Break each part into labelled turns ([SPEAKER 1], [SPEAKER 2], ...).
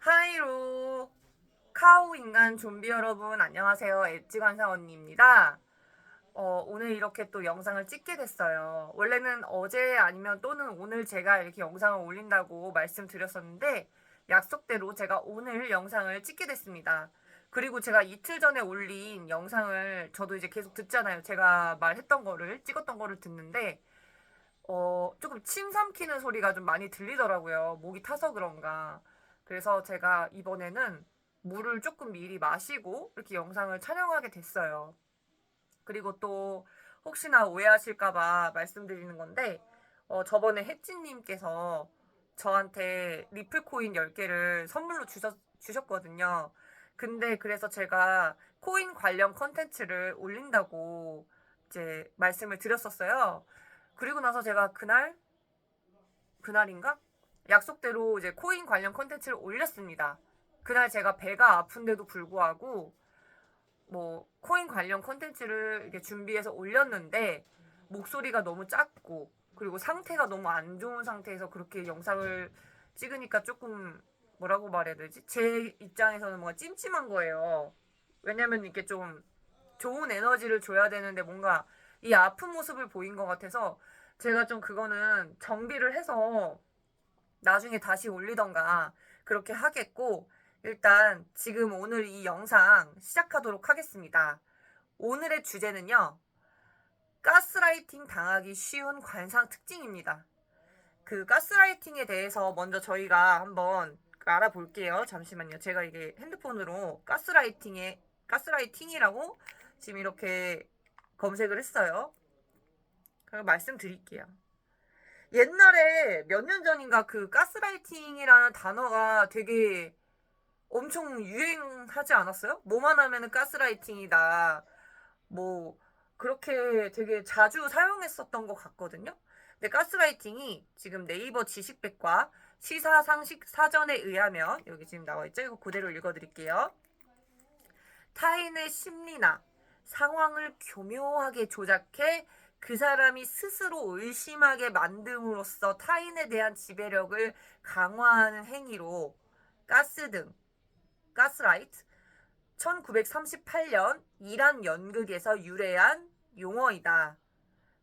[SPEAKER 1] 하이로 카우 인간 좀비 여러분 안녕하세요. 엣지관사 언니입니다. 오늘 이렇게 또 영상을 찍게 됐어요. 원래는 어제 아니면 또는 오늘 제가 이렇게 영상을 올린다고 말씀드렸었는데 약속대로 제가 오늘 영상을 찍게 됐습니다. 그리고 제가 이틀 전에 올린 영상을 저도 이제 계속 듣잖아요. 제가 말했던 거를 찍었던 거를 듣는데 조금 침 삼키는 소리가 좀 많이 들리더라고요. 목이 타서 그런가. 그래서 제가 이번에는 물을 조금 미리 마시고 이렇게 영상을 촬영하게 됐어요. 그리고 또 혹시나 오해하실까봐 말씀드리는 건데, 저번에 혜진님께서 저한테 리플코인 10개를 선물로 주셨거든요. 근데 그래서 제가 코인 관련 컨텐츠를 올린다고 이제 말씀을 드렸었어요. 그리고 나서 제가 그날인가? 약속대로 이제 코인 관련 컨텐츠를 올렸습니다. 그날 제가 배가 아픈데도 불구하고 뭐 코인 관련 컨텐츠를 이렇게 준비해서 올렸는데 목소리가 너무 작고 그리고 상태가 너무 안 좋은 상태에서 그렇게 영상을 찍으니까 조금 뭐라고 말해야 되지? 제 입장에서는 뭔가 찜찜한 거예요. 왜냐면 이렇게 좀 좋은 에너지를 줘야 되는데 뭔가 이 아픈 모습을 보인 것 같아서 제가 좀 그거는 정비를 해서 나중에 다시 올리던가 그렇게 하겠고, 일단 지금 오늘 이 영상 시작하도록 하겠습니다. 오늘의 주제는요, 가스라이팅 당하기 쉬운 관상 특징입니다. 그 가스라이팅에 대해서 먼저 저희가 한번 알아볼게요. 잠시만요. 제가 이게 핸드폰으로 가스라이팅이라고 지금 이렇게 검색을 했어요. 그럼 말씀드릴게요. 옛날에 몇 년 전인가 그 가스라이팅이라는 단어가 되게 엄청 유행하지 않았어요? 뭐만 하면은 가스라이팅이다. 뭐 그렇게 되게 자주 사용했었던 것 같거든요. 근데 가스라이팅이 지금 네이버 지식백과 시사상식 사전에 의하면 여기 지금 나와 있죠? 이거 그대로 읽어드릴게요. 타인의 심리나 상황을 교묘하게 조작해 그 사람이 스스로 의심하게 만듦으로써 타인에 대한 지배력을 강화하는 행위로 가스 등, 가스라이트, 1938년 이란 연극에서 유래한 용어이다.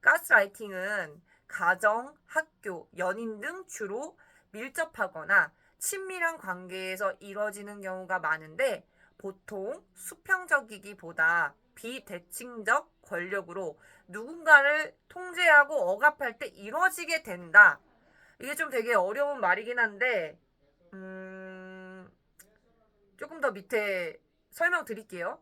[SPEAKER 1] 가스라이팅은 가정, 학교, 연인 등 주로 밀접하거나 친밀한 관계에서 이뤄지는 경우가 많은데 보통 수평적이기보다 비대칭적 권력으로 누군가를 통제하고 억압할 때 이뤄지게 된다. 이게 좀 되게 어려운 말이긴 한데 조금 더 밑에 설명드릴게요.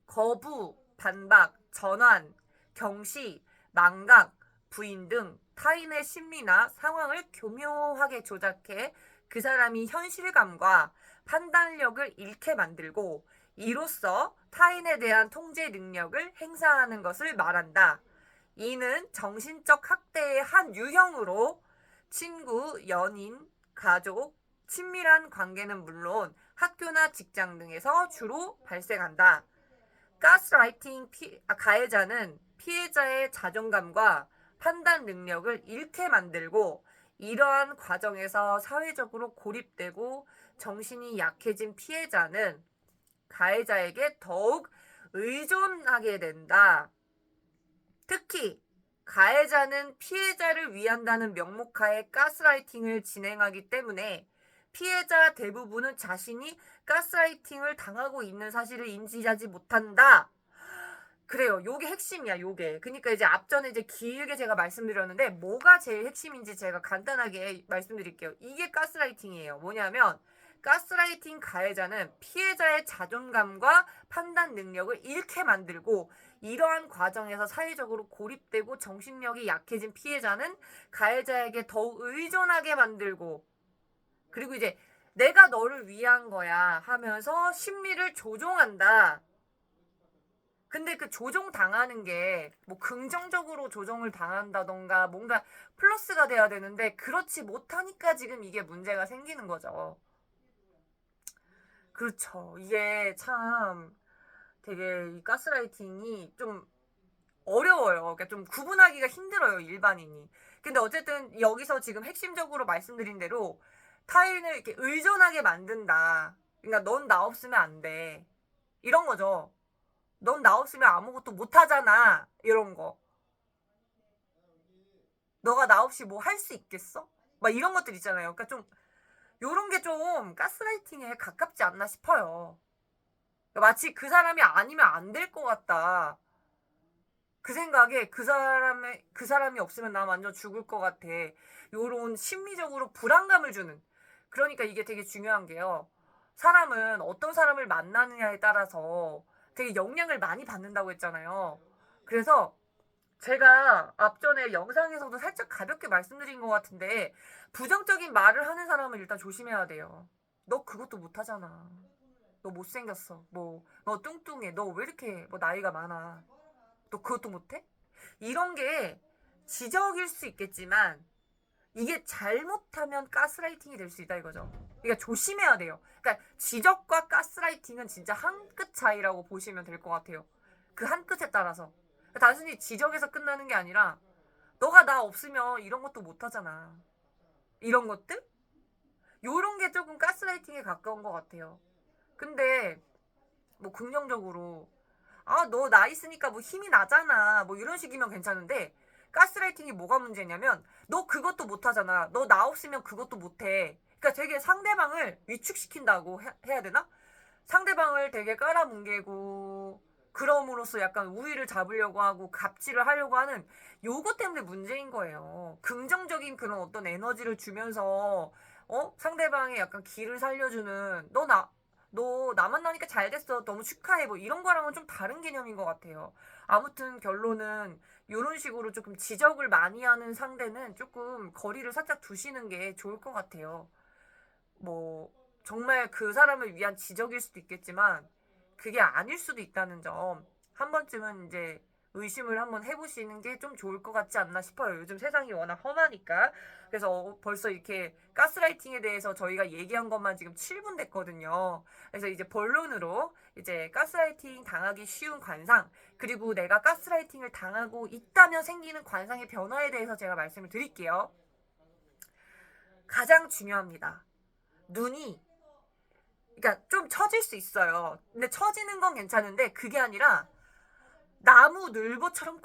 [SPEAKER 1] 거부, 반박, 전환, 경시, 망각, 부인 등 타인의 심리나 상황을 교묘하게 조작해 그 사람이 현실감과 판단력을 잃게 만들고 이로써 타인에 대한 통제 능력을 행사하는 것을 말한다. 이는 정신적 학대의 한 유형으로 친구, 연인, 가족, 친밀한 관계는 물론 학교나 직장 등에서 주로 발생한다. 가스라이팅 가해자는 피해자의 자존감과 판단 능력을 잃게 만들고 이러한 과정에서 사회적으로 고립되고 정신이 약해진 피해자는 가해자에게 더욱 의존하게 된다. 특히 가해자는 피해자를 위한다는 명목하에 가스라이팅을 진행하기 때문에 피해자 대부분은 자신이 가스라이팅을 당하고 있는 사실을 인지하지 못한다. 그래요. 요게 핵심이야, 요게. 그러니까 이제 앞전에 이제 길게 제가 말씀드렸는데 뭐가 제일 핵심인지 제가 간단하게 말씀드릴게요. 이게 가스라이팅이에요. 뭐냐면 가스라이팅 가해자는 피해자의 자존감과 판단 능력을 잃게 만들고 이러한 과정에서 사회적으로 고립되고 정신력이 약해진 피해자는 가해자에게 더욱 의존하게 만들고 그리고 이제 내가 너를 위한 거야 하면서 심리를 조종한다. 근데 그 조종 당하는 게 뭐 긍정적으로 조종을 당한다던가 뭔가 플러스가 돼야 되는데 그렇지 못하니까 지금 이게 문제가 생기는 거죠. 그렇죠. 이게 참 되게 이 가스라이팅이 좀 어려워요. 그러니까 좀 구분하기가 힘들어요, 일반인이. 근데 어쨌든 여기서 지금 핵심적으로 말씀드린 대로 타인을 이렇게 의존하게 만든다. 그러니까 넌 나 없으면 안 돼. 이런 거죠. 넌 나 없으면 아무것도 못 하잖아. 이런 거. 너가 나 없이 뭐 할 수 있겠어? 막 이런 것들 있잖아요. 그러니까 좀 요런 게 좀 가스라이팅에 가깝지 않나 싶어요. 그러니까 마치 그 사람이 아니면 안 될 것 같다. 그 생각에 그 사람이 없으면 나 완전 죽을 것 같아. 요런 심리적으로 불안감을 주는. 그러니까 이게 되게 중요한 게요. 사람은 어떤 사람을 만나느냐에 따라서 되게 영향을 많이 받는다고 했잖아요. 그래서 제가 앞전에 영상에서도 살짝 가볍게 말씀드린 것 같은데 부정적인 말을 하는 사람은 일단 조심해야 돼요. 너 그것도 못하잖아. 너 못생겼어. 뭐, 너 뚱뚱해. 너 왜 이렇게 뭐 나이가 많아. 너 그것도 못해? 이런 게 지적일 수 있겠지만 이게 잘못하면 가스라이팅이 될 수 있다 이거죠. 그러니까 조심해야 돼요. 그러니까 지적과 가스라이팅은 진짜 한 끗 차이라고 보시면 될 것 같아요. 그 한 끗에 따라서. 단순히 지적에서 끝나는 게 아니라 너가 나 없으면 이런 것도 못하잖아. 이런 것들? 요런 게 조금 가스라이팅에 가까운 것 같아요. 근데 뭐 긍정적으로 너 나 있으니까 뭐 힘이 나잖아. 뭐 이런 식이면 괜찮은데 가스라이팅이 뭐가 문제냐면 너 그것도 못하잖아. 너 나 없으면 그것도 못해. 그러니까 되게 상대방을 위축시킨다고 해야 되나? 상대방을 되게 깔아뭉개고 그럼으로써 약간 우위를 잡으려고 하고 갑질을 하려고 하는 요거 때문에 문제인 거예요. 긍정적인 그런 어떤 에너지를 주면서 상대방의 약간 기를 살려주는 너 나 만나니까 잘 됐어. 너무 축하해. 뭐 이런 거랑은 좀 다른 개념인 것 같아요. 아무튼 결론은 이런 식으로 조금 지적을 많이 하는 상대는 조금 거리를 살짝 두시는 게 좋을 것 같아요. 뭐 정말 그 사람을 위한 지적일 수도 있겠지만 그게 아닐 수도 있다는 점 한 번쯤은 이제 의심을 한번 해보시는 게 좀 좋을 것 같지 않나 싶어요. 요즘 세상이 워낙 험하니까. 그래서 벌써 이렇게 가스라이팅에 대해서 저희가 얘기한 것만 지금 7분 됐거든요. 그래서 이제 본론으로 이제 가스라이팅 당하기 쉬운 관상, 그리고 내가 가스라이팅을 당하고 있다면 생기는 관상의 변화에 대해서 제가 말씀을 드릴게요. 가장 중요합니다. 눈이 그러니까 좀 처질 수 있어요. 근데 처지는 건 괜찮은데 그게 아니라 나무 늘보처럼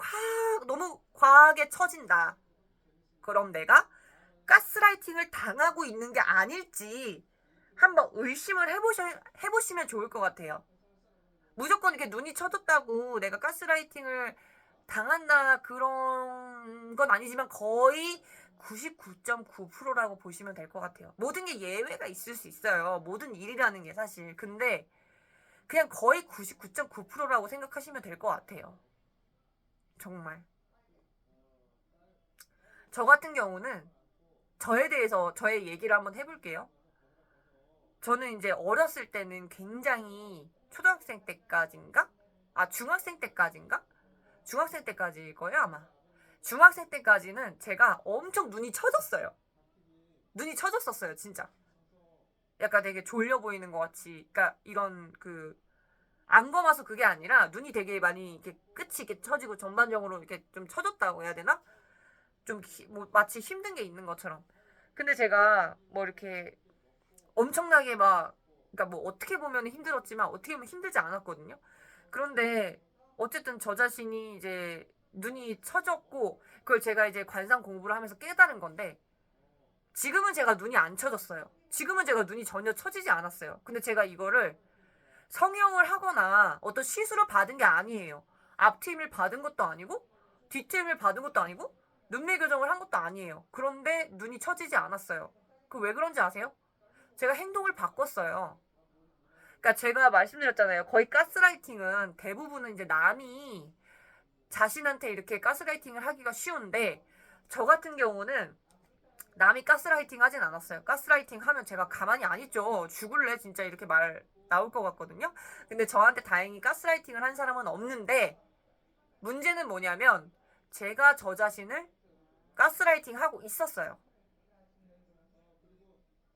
[SPEAKER 1] 너무 과하게 처진다. 그럼 내가 가스라이팅을 당하고 있는 게 아닐지 한번 의심을 해보시면 좋을 것 같아요. 무조건 이렇게 눈이 처졌다고 내가 가스라이팅을 당한다 그런 건 아니지만 거의 99.9%라고 보시면 될 것 같아요. 모든 게 예외가 있을 수 있어요. 모든 일이라는 게 사실. 근데 그냥 거의 99.9%라고 생각하시면 될 것 같아요. 정말. 저 같은 경우는 저에 대해서 저의 얘기를 한번 해볼게요. 저는 이제 어렸을 때는 굉장히 초등학생 때까지인가? 중학생 때까지인가? 중학생 때까지일 거예요, 아마. 중학생 때까지는 제가 엄청 눈이 처졌어요. 눈이 처졌었어요, 진짜. 약간 되게 졸려 보이는 것 같이. 그러니까 이런 안 검어서 그게 아니라 눈이 되게 많이 이렇게 끝이 이렇게 처지고 전반적으로 이렇게 좀 처졌다고 해야 되나? 좀 뭐 마치 힘든 게 있는 것처럼. 근데 제가 뭐 이렇게 엄청나게 막 그러니까 뭐 어떻게 보면 힘들었지만 어떻게 보면 힘들지 않았거든요. 그런데 어쨌든 저 자신이 이제 눈이 처졌고 그걸 제가 이제 관상 공부를 하면서 깨달은 건데 지금은 제가 눈이 안 처졌어요. 지금은 제가 눈이 전혀 처지지 않았어요. 근데 제가 이거를 성형을 하거나 어떤 시술을 받은 게 아니에요. 앞트임을 받은 것도 아니고 뒤트임을 받은 것도 아니고 눈매 교정을 한 것도 아니에요. 그런데 눈이 처지지 않았어요. 그 왜 그런지 아세요? 제가 행동을 바꿨어요. 그러니까 제가 말씀드렸잖아요. 거의 가스라이팅은 대부분은 이제 남이 자신한테 이렇게 가스라이팅을 하기가 쉬운데 저 같은 경우는 남이 가스라이팅 하진 않았어요. 가스라이팅 하면 제가 가만히 안 있죠. 죽을래 진짜 이렇게 말 나올 것 같거든요. 근데 저한테 다행히 가스라이팅을 한 사람은 없는데 문제는 뭐냐면 제가 저 자신을 가스라이팅 하고 있었어요.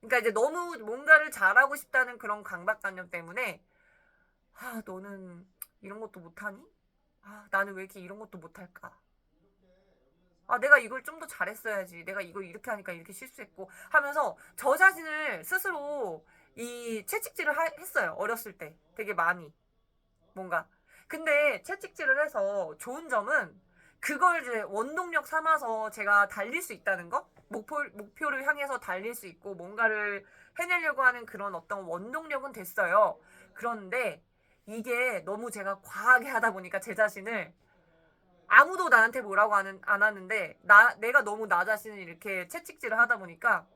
[SPEAKER 1] 그러니까 이제 너무 뭔가를 잘하고 싶다는 그런 강박관념 때문에 너는 이런 것도 못하니? 나는 왜 이렇게 이런 것도 못할까? 아, 내가 이걸 좀 더 잘했어야지. 내가 이걸 이렇게 하니까 이렇게 실수했고 하면서 저 자신을 스스로 이 채찍질을 했어요. 어렸을 때. 되게 많이. 뭔가. 근데 채찍질을 해서 좋은 점은 그걸 이제 원동력 삼아서 제가 달릴 수 있다는 거? 목표를 향해서 달릴 수 있고 뭔가를 해내려고 하는 그런 어떤 원동력은 됐어요. 그런데 이게 너무 제가 과하게 하다 보니까 제 자신을 아무도 나한테 뭐라고 안 하는데 내가 너무 나 자신을 이렇게 채찍질을 하다 보니까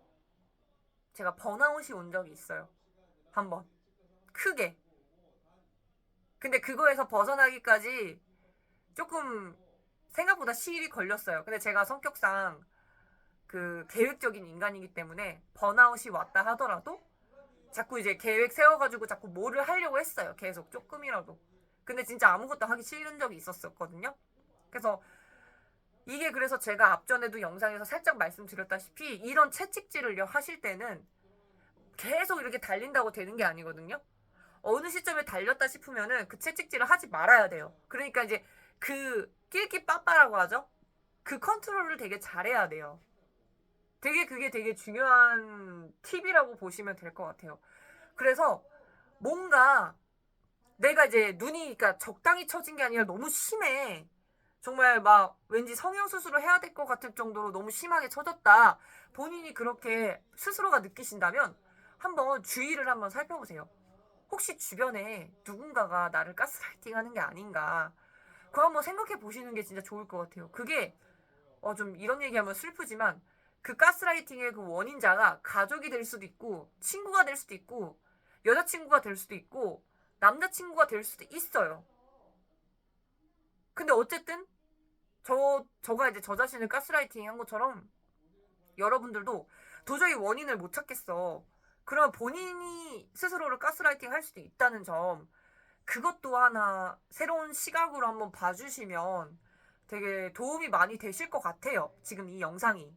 [SPEAKER 1] 제가 번아웃이 온 적이 있어요. 한번. 크게. 근데 그거에서 벗어나기까지 조금 생각보다 시일이 걸렸어요. 근데 제가 성격상 그 계획적인 인간이기 때문에 번아웃이 왔다 하더라도 자꾸 이제 계획 세워가지고 자꾸 뭐를 하려고 했어요. 계속 조금이라도. 근데 진짜 아무것도 하기 싫은 적이 있었거든요. 그래서 이게 그래서 제가 앞전에도 영상에서 살짝 말씀드렸다시피 이런 채찍질을 하실 때는 계속 이렇게 달린다고 되는 게 아니거든요. 어느 시점에 달렸다 싶으면은 그 채찍질을 하지 말아야 돼요. 그러니까 이제 그 낄끼빠빠라고 하죠. 그 컨트롤을 되게 잘해야 돼요. 그게 되게 중요한 팁이라고 보시면 될 것 같아요. 그래서 뭔가 내가 이제 눈이 그러니까 적당히 처진 게 아니라 너무 심해. 정말 막 왠지 성형수술을 해야 될 것 같을 정도로 너무 심하게 처졌다. 본인이 그렇게 스스로가 느끼신다면 한번 주의를 한번 살펴보세요. 혹시 주변에 누군가가 나를 가스라이팅 하는 게 아닌가. 그거 한번 생각해 보시는 게 진짜 좋을 것 같아요. 그게 좀 이런 얘기하면 슬프지만 그 가스라이팅의 그 원인자가 가족이 될 수도 있고 친구가 될 수도 있고 여자친구가 될 수도 있고 남자친구가 될 수도 있어요. 근데 어쨌든 저가 이제 저 자신을 가스라이팅 한 것처럼 여러분들도 도저히 원인을 못 찾겠어. 그러면 본인이 스스로를 가스라이팅 할 수도 있다는 점, 그것도 하나 새로운 시각으로 한번 봐주시면 되게 도움이 많이 되실 것 같아요. 지금 이 영상이.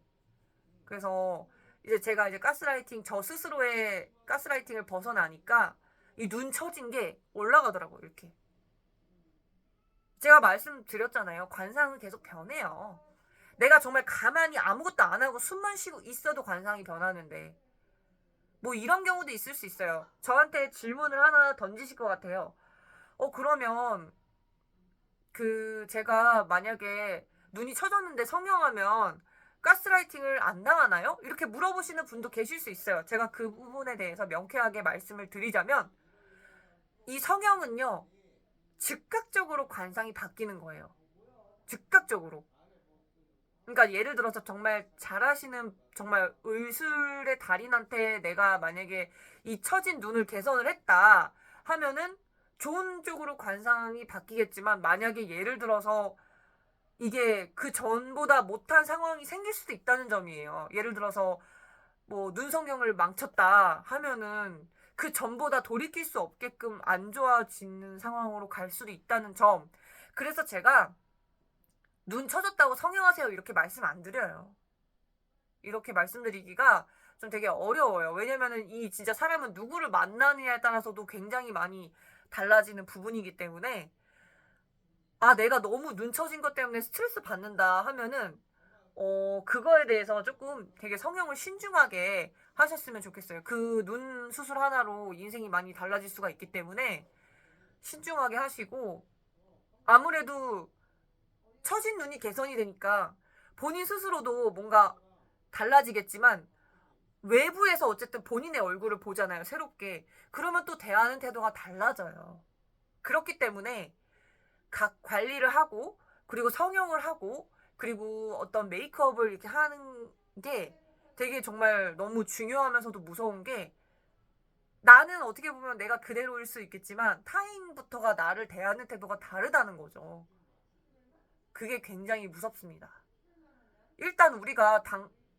[SPEAKER 1] 그래서 이제 제가 이제 저 스스로의 가스라이팅을 벗어나니까 이 눈 처진 게 올라가더라고요, 이렇게. 제가 말씀드렸잖아요. 관상은 계속 변해요. 내가 정말 가만히 아무것도 안 하고 숨만 쉬고 있어도 관상이 변하는데, 뭐 이런 경우도 있을 수 있어요. 저한테 질문을 하나 던지실 것 같아요. 그러면 제가 만약에 눈이 처졌는데 성형하면 가스라이팅을 안 당하나요? 이렇게 물어보시는 분도 계실 수 있어요. 제가 그 부분에 대해서 명쾌하게 말씀을 드리자면 이 성형은요, 즉각적으로 관상이 바뀌는 거예요. 즉각적으로. 그러니까 예를 들어서 정말 잘하시는 정말 의술의 달인한테 내가 만약에 이 처진 눈을 개선을 했다 하면은 좋은 쪽으로 관상이 바뀌겠지만 만약에 예를 들어서 이게 그 전보다 못한 상황이 생길 수도 있다는 점이에요. 예를 들어서 뭐 눈성형을 망쳤다 하면은 그 전보다 돌이킬 수 없게끔 안 좋아지는 상황으로 갈 수도 있다는 점. 그래서 제가 눈 처졌다고 성형하세요 이렇게 말씀 안 드려요. 이렇게 말씀드리기가 좀 되게 어려워요. 왜냐면은 이 진짜 사람은 누구를 만나느냐에 따라서도 굉장히 많이 달라지는 부분이기 때문에 내가 너무 눈 처진 것 때문에 스트레스 받는다 하면은 그거에 대해서 조금 되게 성형을 신중하게 하셨으면 좋겠어요. 그 눈 수술 하나로 인생이 많이 달라질 수가 있기 때문에 신중하게 하시고 아무래도 처진 눈이 개선이 되니까 본인 스스로도 뭔가 달라지겠지만 외부에서 어쨌든 본인의 얼굴을 보잖아요. 새롭게. 그러면 또 대하는 태도가 달라져요. 그렇기 때문에 각 관리를 하고 그리고 성형을 하고 그리고 어떤 메이크업을 이렇게 하는 게 되게 정말 너무 중요하면서도 무서운 게 나는 어떻게 보면 내가 그대로일 수 있겠지만 타인부터가 나를 대하는 태도가 다르다는 거죠. 그게 굉장히 무섭습니다. 일단 우리가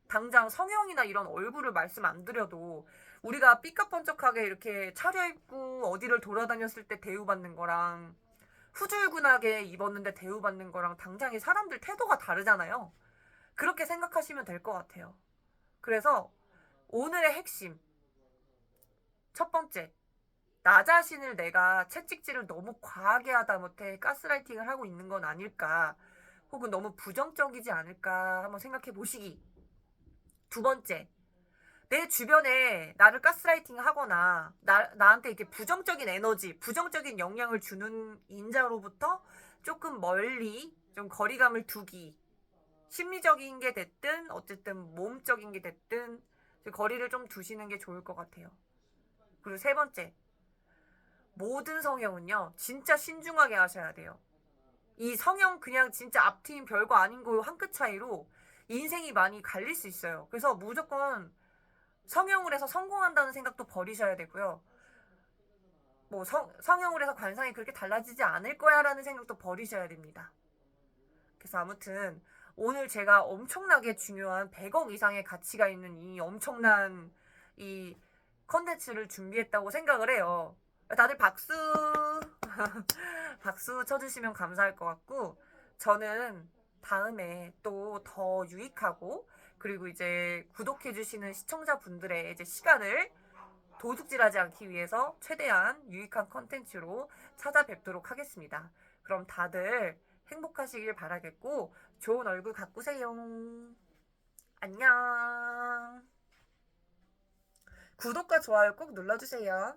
[SPEAKER 1] 당장 성형이나 이런 얼굴을 말씀 안 드려도 우리가 삐까뻔쩍하게 이렇게 차려입고 어디를 돌아다녔을 때 대우받는 거랑 후줄근하게 입었는데 대우받는 거랑 당장에 사람들 태도가 다르잖아요. 그렇게 생각하시면 될 것 같아요. 그래서 오늘의 핵심. 첫 번째. 나 자신을 내가 채찍질을 너무 과하게 하다 못해 가스라이팅을 하고 있는 건 아닐까. 혹은 너무 부정적이지 않을까 한번 생각해 보시기. 두 번째, 내 주변에 나를 가스라이팅 하거나 나한테 이렇게 부정적인 에너지, 부정적인 영향을 주는 인자로부터 조금 멀리 좀 거리감을 두기. 심리적인 게 됐든 어쨌든 몸적인 게 됐든 거리를 좀 두시는 게 좋을 것 같아요. 그리고 세 번째, 모든 성형은요 진짜 신중하게 하셔야 돼요. 이 성형 그냥 진짜 앞트임 별거 아닌 거 한 끗 차이로 인생이 많이 갈릴 수 있어요. 그래서 무조건 성형을 해서 성공한다는 생각도 버리셔야 되고요. 뭐 성형을 해서 관상이 그렇게 달라지지 않을 거야라는 생각도 버리셔야 됩니다. 그래서 아무튼 오늘 제가 엄청나게 중요한 100억 이상의 가치가 있는 이 엄청난 이 컨텐츠를 준비했다고 생각을 해요. 다들 박수 박수 쳐주시면 감사할 것 같고, 저는 다음에 또 더 유익하고 그리고 이제 구독해주시는 시청자분들의 이제 시간을 도둑질하지 않기 위해서 최대한 유익한 컨텐츠로 찾아뵙도록 하겠습니다. 그럼 다들 행복하시길 바라겠고 좋은 얼굴 가꾸세요. 안녕. 구독과 좋아요 꼭 눌러주세요.